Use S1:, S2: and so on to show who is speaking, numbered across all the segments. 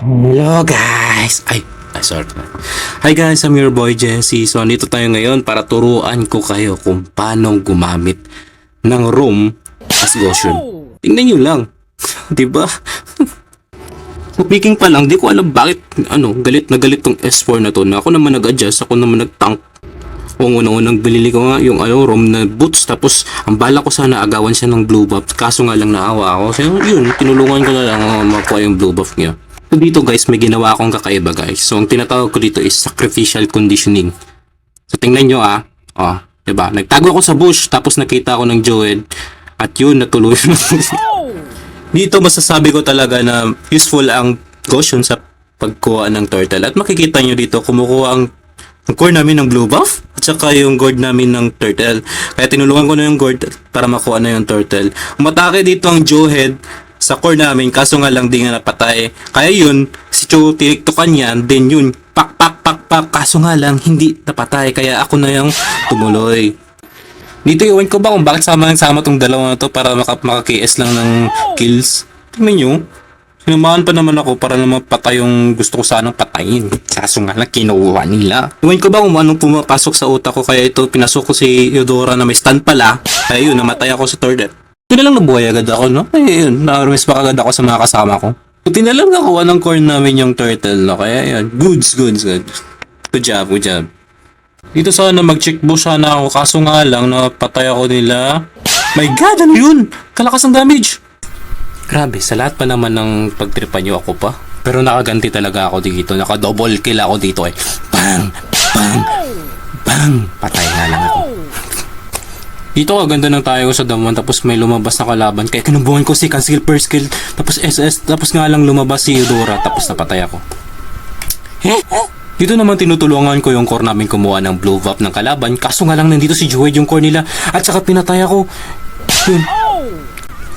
S1: Hello guys! Sorry. Hi guys, I'm your boy Jesse. So, nandito tayo ngayon para turuan ko kayo kung paano gumamit ng room as Goshen. Tingnan nyo lang. Diba? Speaking pa lang, di ko alam bakit galit na galit tong S4 na to na ako naman nag-adjust, ako naman nag-tank. Kung unang binili ko nga yung room na boots, tapos ang bala ko sana agawan siya ng blue buff, kaso nga lang naawa ako. So yun, tinulungan ko na lang makuha yung blue buff niya. So dito guys, may ginawa akong kakaiba guys. So ang tinatawag ko dito is sacrificial conditioning. So tingnan nyo diba? Nagtago ako sa bush, tapos nakita ko ng Joed, at yun, natuloy. Dito masasabi ko talaga na useful ang Goshen sa pagkuha ng turtle. At makikita nyo dito, kumukuha ang core namin ng blue buff at saka yung gourd namin ng turtle. Kaya tinulungan ko na yung gourd para makuha na yung turtle. Umatake dito ang Joehead sa core namin, kaso nga lang di nga napatay. Kaya yun, si Cho tiniktokan yan, then yun, pak, kaso nga lang hindi napatay. Kaya ako na yung tumuloy. Dito iwan ko ba kung bakit sama tong dalawa na to para maka-KS lang ng kills. Tingnan nyo, sinamahan pa naman ako para naman patay yung gusto ko sanang patayin. Kaso nga lang kinuha nila. Iwan ko ba kung anong pumapasok sa utak ko, kaya ito pinasok ko si Eudora na may stand pala. Kaya yun, namatay ako sa turret. Buti na lang nabuhay agad ako, no? Kaya yun, na-armis pa agad ako sa mga kasama ko. Buti na lang nakuha ng core namin yung turtle, no? Kaya yun, goods. Good job. Dito sana mag-check bush sana ako, kaso nga lang napatay ako nila. My god, ano yun? Kalakas ang damage. Grabe, sa lahat pa naman ng pagtripan nyo ako pa. Pero nakaganti talaga ako dito. Naka-double kill ako dito eh. Bang! Patay nga lang ako. Dito kaganda ng tayo sa damon, tapos may lumabas na kalaban. Kaya kinubuhan ko si cancel first kill, tapos SS, tapos nga lang lumabas si Eudora, tapos napatay ako. Dito naman tinutulungan ko yung core namin kumuha ng blue buff ng kalaban, kaso nga lang nandito si Joed yung core nila, at saka pinatay ako. Yun.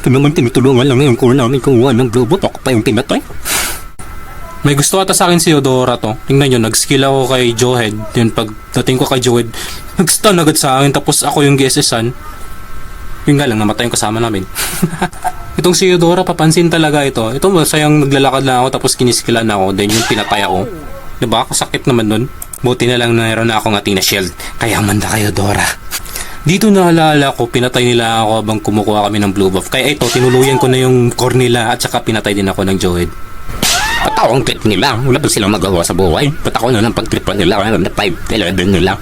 S1: Ito naman tinutulungan lang yung core namin kumuha ng blue buff, ako pa yung pinatay. May gusto ata sa akin si Eudora to. Tingnan nyo, nag-skill ako kay Joed. Yun, pag dating ko kay Joed, nag-stun agad sa akin, tapos ako yung GSS-an. Yun nga lang, namatay yung kasama namin. Itong si Eudora, papansin talaga ito. Ito, masayang naglalakad lang ako, tapos kiniskilan ako, then yung pinatay ako. Diba? Kasakit naman nun. Buti na lang mayroon na akong ating na shield. Kaya manda kayo, Dora. Dito naalala ko, pinatay nila ako habang kumukuha kami ng blue buff. Kaya ito, tinuluyan ko na yung core nila at saka pinatay din ako ng Joed. Patawang trip nila. Wala pa silang magawa sa buhay. Patako na lang pag-tripan nila. Na 5, 11 nila.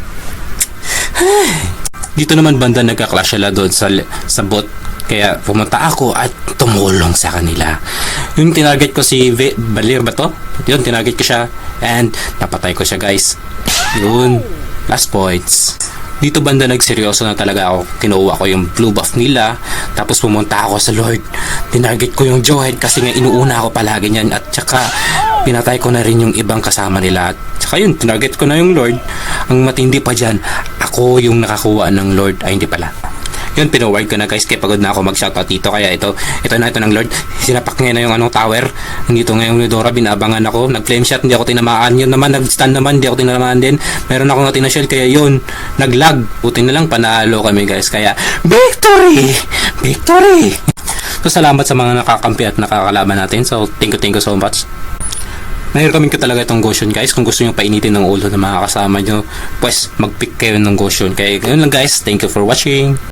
S1: Dito naman banda nagka-clash sila doon sa bot. Kaya pumunta ako at tumulong sa kanila. Yung tinarget ko si Balir ba to? Yun, tinarget ko siya. And napatay ko siya guys. Yun. Last points. Dito banda nagseryoso na talaga ako. Kinuha ko yung blue buff nila. Tapos pumunta ako sa Lord. Tinarget ko yung Joed kasi nga inuuna ako palagi niyan. At saka pinatay ko na rin yung ibang kasama nila. At saka yun, tinarget ko na yung Lord. Ang matindi pa dyan, ako yung nakakuha ng Lord. Ay, hindi pala. Yun, pinoward ko na guys, kaya pagod na ako mag-shoutout dito. Kaya ito ng Lord. Sinapak niya na yung tower. Dito ngayon ni Dora, binabangan ako. Nag-flame shot, hindi ako tinamaan. Yun naman, nag-stun naman, hindi ako tinamaan din. Meron ako natin na shield, kaya yun, nag-lag. Buti na lang, panalo kami guys. Kaya, victory! So, salamat sa mga nakakampi at nakakalaban natin. So, thank you so much. Nahirkamin ko talaga itong Goshen guys. Kung gusto nyo painitin ng ulo ng mga kasama nyo, pues mag-pick kayo ng Goshen. Kaya, yun lang guys. Thank you for watching.